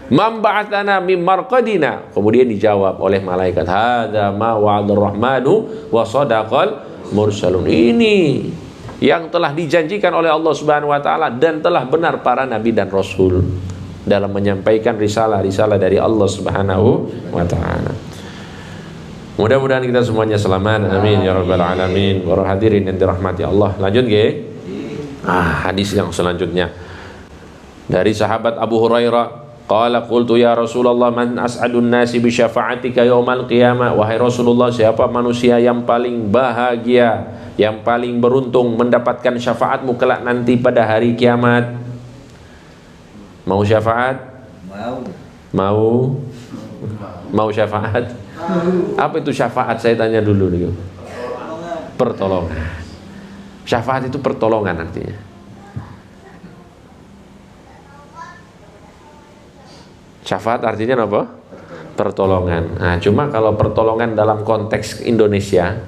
Man ba'atsana mim marqadina. Kemudian dijawab oleh malaikat, hadza ma wa'adur rahmanu wa sadaqal mursalun. Ini yang telah dijanjikan oleh Allah Subhanahu wa taala dan telah benar para nabi dan rasul dalam menyampaikan risalah-risalah dari Allah Subhanahu wa taala. Mudah-mudahan kita semuanya selamat, amin ya rabbal alamin. Para hadirin yang dirahmati Allah, lanjut nggih. Hadis yang selanjutnya dari sahabat Abu Hurairah, qala qultu ya Rasulullah man as'adun nasi bi syafa'atika yaumal qiyamah. Wahai Rasulullah, siapa manusia yang paling bahagia, yang paling beruntung mendapatkan syafaatmu kelak nanti pada hari kiamat? Mau syafaat? Mau syafaat? Apa itu syafaat? Saya tanya dulu nih. Pertolongan. Syafaat itu pertolongan artinya. Syafaat artinya apa? Pertolongan. Nah, cuma kalau pertolongan dalam konteks Indonesia,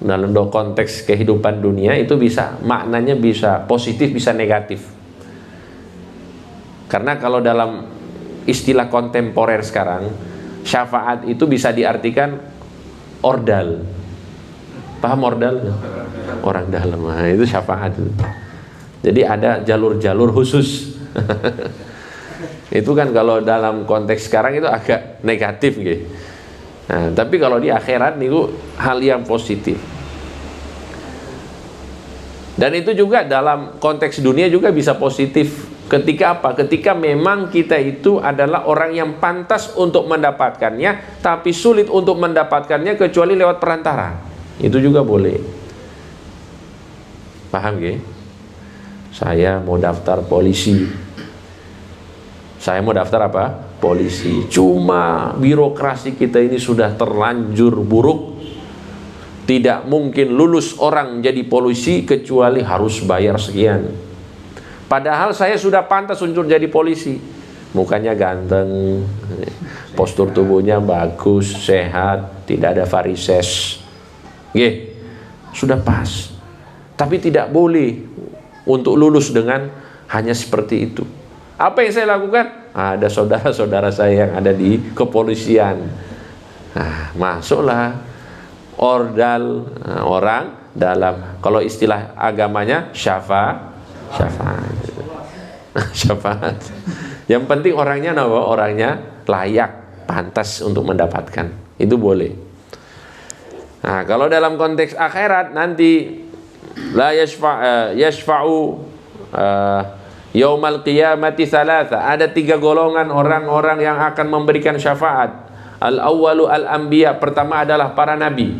dalam konteks kehidupan dunia itu bisa maknanya bisa positif, bisa negatif. Karena kalau dalam istilah kontemporer sekarang, syafaat itu bisa diartikan ordal. Paham ordal? Orang dalam. Nah, itu syafaat. Jadi ada jalur-jalur khusus. Itu kan kalau dalam konteks sekarang itu agak negatif gitu. Nah, tapi kalau di akhirat itu hal yang positif. Dan itu juga dalam konteks dunia juga bisa positif. Ketika apa? Ketika memang kita itu adalah orang yang pantas untuk mendapatkannya, tapi sulit untuk mendapatkannya kecuali lewat perantara. Itu juga boleh. Paham gak? Saya mau daftar polisi. Saya mau daftar apa? Polisi. Cuma birokrasi kita ini sudah terlanjur buruk. Tidak mungkin lulus orang jadi polisi kecuali harus bayar sekian. Padahal saya sudah pantas untuk jadi polisi. Mukanya ganteng, postur tubuhnya bagus, sehat, tidak ada varises. Sudah pas. Tapi tidak boleh untuk lulus dengan hanya seperti itu. Apa yang saya lakukan? Ada saudara-saudara saya yang ada di kepolisian. Nah, masuklah ordal, orang dalam. Kalau istilah agamanya syafaat. Syafaat. Yang penting orangnya orangnya layak, pantas untuk mendapatkan. Itu boleh. Nah, kalau dalam konteks akhirat nanti la yashfa'u yaumal qiyamati thalatha. Ada 3 golongan orang-orang yang akan memberikan syafaat. Al-awwalu al-anbiya, pertama adalah para nabi.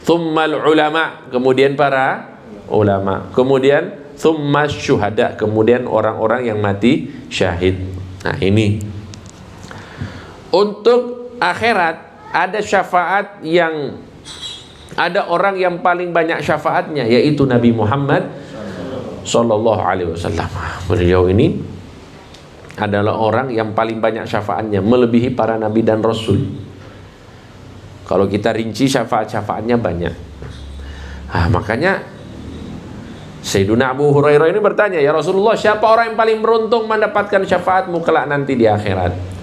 Tsummal ulama, kemudian para ulama. Kemudian tsummas syuhada, kemudian orang-orang yang mati syahid. Nah, ini. Untuk akhirat ada syafaat yang ada orang yang paling banyak syafaatnya, yaitu Nabi Muhammad Sallallahu Alaihi Wasallam. Beliau ini adalah orang yang paling banyak syafaatnya, melebihi para nabi dan rasul. Kalau kita rinci syafaat-syafaatnya banyak. Makanya Sayyiduna Abu Hurairah ini bertanya, ya Rasulullah, siapa orang yang paling beruntung mendapatkan syafaatmu kelak nanti di akhirat?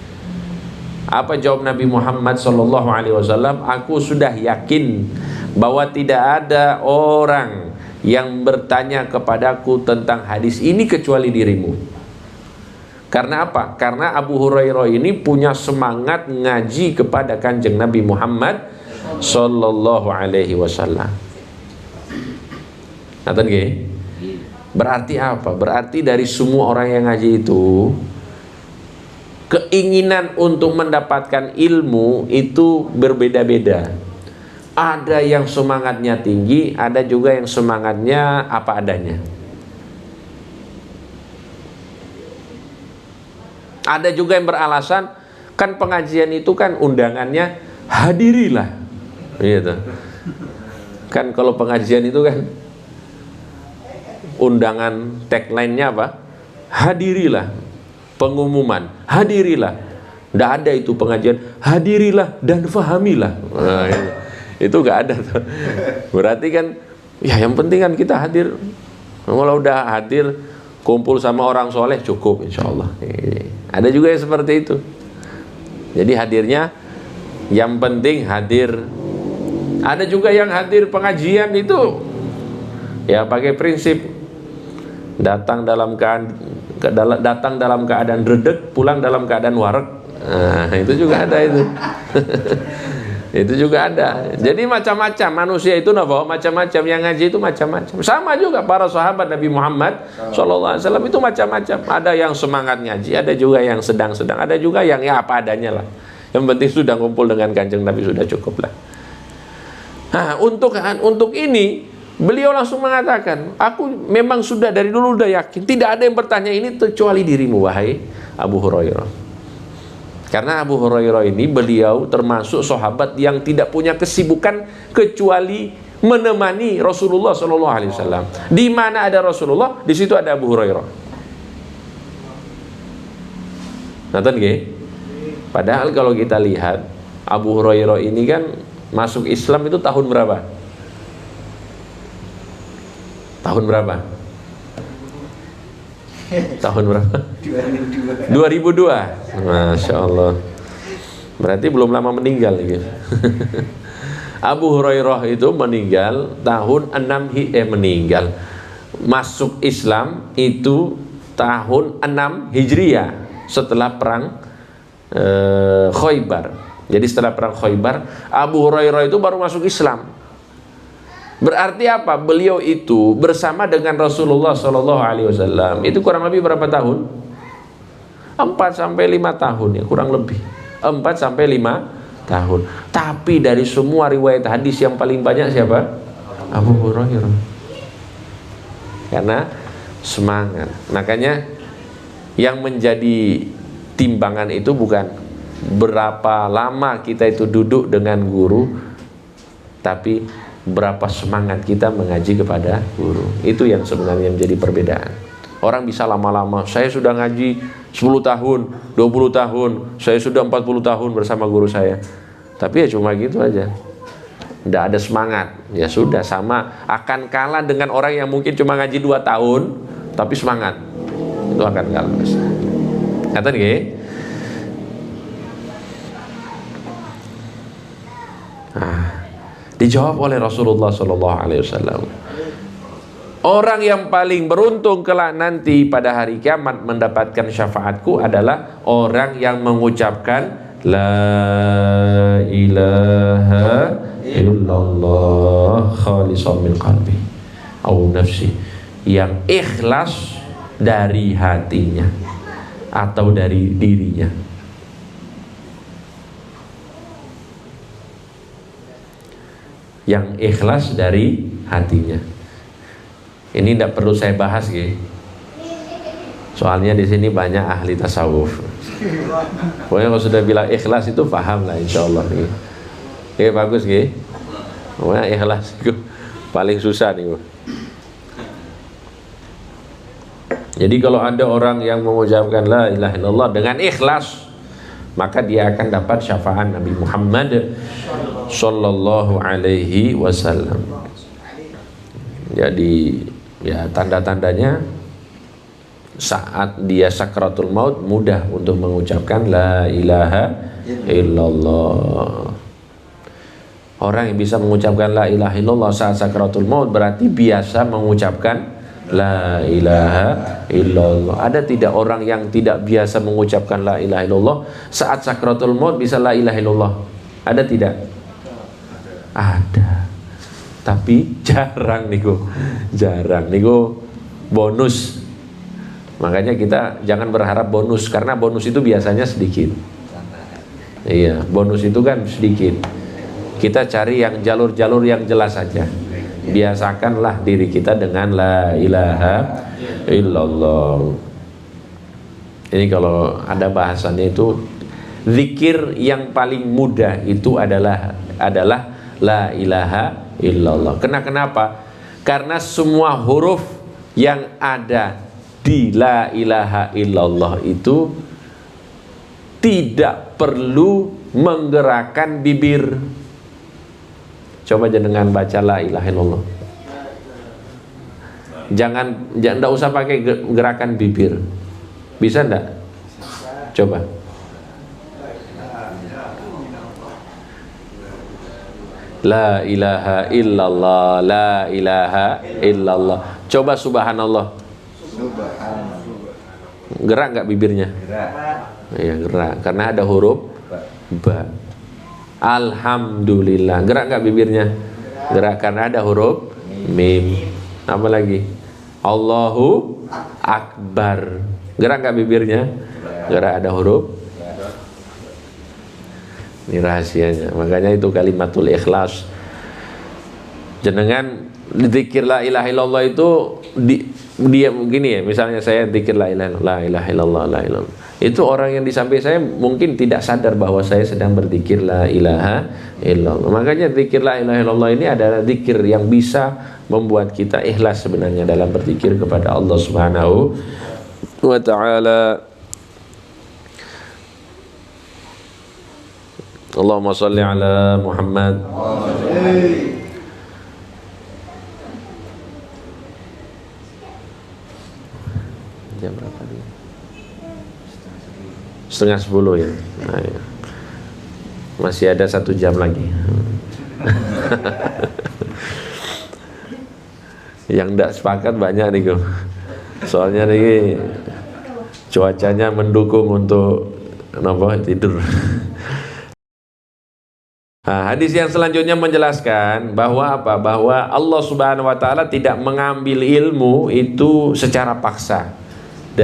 Apa jawab Nabi Muhammad Sallallahu Alaihi Wasallam? Aku sudah yakin bahwa tidak ada orang yang bertanya kepadaku tentang hadis ini kecuali dirimu. Karena apa? Karena Abu Hurairah ini punya semangat ngaji kepada Kanjeng Nabi Muhammad Sallallahu Alaihi Wasallam. Ngerti nggih? Berarti apa? Berarti dari semua orang yang ngaji itu, keinginan untuk mendapatkan ilmu itu berbeda-beda. Ada yang semangatnya tinggi, ada juga yang semangatnya apa adanya. Ada juga yang beralasan, kan pengajian itu kan undangannya hadirilah. Gitu. Kan kalau pengajian itu kan undangan tagline-nya apa? Hadirilah. Pengumuman, hadirilah. Tidak ada itu pengajian, hadirilah dan fahamilah. Nah, itu nggak ada tuh. Berarti kan, ya yang penting kan kita hadir. Kalau udah hadir, kumpul sama orang soleh cukup insya Allah. Ada juga yang seperti itu. Jadi hadirnya yang penting hadir. Ada juga yang hadir pengajian itu ya pakai prinsip datang dalam keadaan redek, pulang dalam keadaan warak. Nah, itu juga ada itu. Itu juga ada. Jadi macam-macam manusia itu macam-macam, yang ngaji itu macam-macam. Sama juga para sahabat Nabi Muhammad SAW itu macam-macam. Ada yang semangat ngaji, ada juga yang sedang-sedang, ada juga yang ya apa adanya lah. Yang penting sudah ngumpul dengan Kanjeng Nabi sudah cukup lah. Nah, untuk ini beliau langsung mengatakan, aku memang sudah dari dulu udah yakin tidak ada yang bertanya ini kecuali dirimu wahai Abu Hurairah. Karena Abu Hurairah ini beliau termasuk sahabat yang tidak punya kesibukan kecuali menemani Rasulullah SAW. Di mana ada Rasulullah, di situ ada Abu Hurairah. Nonton nggih? Padahal kalau kita lihat Abu Hurairah ini kan masuk Islam itu tahun berapa? Tahun berapa? Tahun berapa? 2002. Masya Allah. Berarti belum lama meninggal gitu. Abu Hurairah itu meninggal tahun 6 meninggal. Masuk Islam itu tahun 6 Hijriah setelah perang Khaybar. Jadi setelah perang Khaybar, Abu Hurairah itu baru masuk Islam. Berarti apa? Beliau itu bersama dengan Rasulullah SAW itu kurang lebih berapa tahun? 4 sampai 5 tahun ya, kurang lebih 4 sampai 5 tahun. Tapi dari semua riwayat hadis yang paling banyak siapa? Abu Hurairah. Karena semangat. Makanya yang menjadi timbangan itu bukan berapa lama kita itu duduk dengan guru, tapi berapa semangat kita mengaji kepada guru. Itu yang sebenarnya menjadi perbedaan. Orang bisa lama-lama, saya sudah ngaji 10 tahun, 20 tahun, saya sudah 40 tahun bersama guru saya. Tapi ya cuma gitu aja. Tidak ada semangat. Ya sudah, sama akan kalah dengan orang yang mungkin cuma ngaji 2 tahun tapi semangat. Itu akan kalah. Kata nggih? Dijawab oleh Rasulullah SAW. Orang yang paling beruntung kelak nanti pada hari kiamat mendapatkan syafaatku adalah orang yang mengucapkan La ilaha illallah khalisan min qalbi au nafsi, yang ikhlas dari hatinya atau dari dirinya. Yang ikhlas dari hatinya. Ini tidak perlu saya bahas, gitu. Soalnya di sini banyak ahli tasawuf. Pokoknya kalau sudah bilang ikhlas itu paham lah, insya Allah. Oke, bagus, gitu. Pokoknya ikhlas itu paling susah nih. Jadi kalau ada orang yang mengucapkan la ilaha illallah dengan ikhlas, maka dia akan dapat syafaat Nabi Muhammad sallallahu alaihi wasallam. Jadi ya tanda-tandanya saat dia sakratul maut mudah untuk mengucapkan la ilaha illallah. Orang yang bisa mengucapkan la ilaha illallah saat sakratul maut berarti biasa mengucapkan la ilaha illallah. Ada tidak orang yang tidak biasa mengucapkan la ilaha illallah saat sakratul maut bisa la ilaha illallah? Ada tidak? Ada. Tapi jarang niku. Jarang niku bonus. Makanya kita jangan berharap bonus, karena bonus itu biasanya sedikit. Iya, bonus itu kan sedikit. Kita cari yang jalur-jalur yang jelas saja. Biasakanlah diri kita dengan la ilaha illallah. Ini kalau ada bahasannya itu zikir yang paling mudah itu adalah la ilaha illallah. Kenapa? Karena semua huruf yang ada di la ilaha illallah itu tidak perlu menggerakkan bibir. Coba jenengan baca la ilaha illallah. Jangan enggak usah pakai gerakan bibir. Bisa enggak? Coba. La ilaha illallah, la ilaha illallah. Coba subhanallah. Gerak nggak bibirnya? Gerak. Iya, gerak. Karena ada huruf ba. Alhamdulillah. Gerak nggak bibirnya? Gerak karena ada huruf mim. Apa lagi? Allahu akbar. Gerak nggak bibirnya? Gerak ada huruf. Ini rahasianya. Makanya itu kalimatul ikhlas. Jenengan zikir la ilaha illallah itu dia begini ya. Misalnya saya zikir la ilaha illallah, la ilaha illallah. Itu orang yang di samping saya mungkin tidak sadar bahwa saya sedang berzikir la ilaha illallah. Makanya zikir la ilaha illallah ini adalah zikir yang bisa membuat kita ikhlas sebenarnya dalam berzikir kepada Allah Subhanahu wa taala. Allahumma salli ala Muhammad. Jam berapa nih? 9:30 ya. Nah, ya. Masih ada 1 jam lagi. Yang tidak sepakat banyak nih, soalnya nih cuacanya mendukung untuk tidur. Nah, hadis yang selanjutnya menjelaskan bahwa apa? Bahwa Allah Subhanahu wa taala tidak mengambil ilmu itu secara paksa.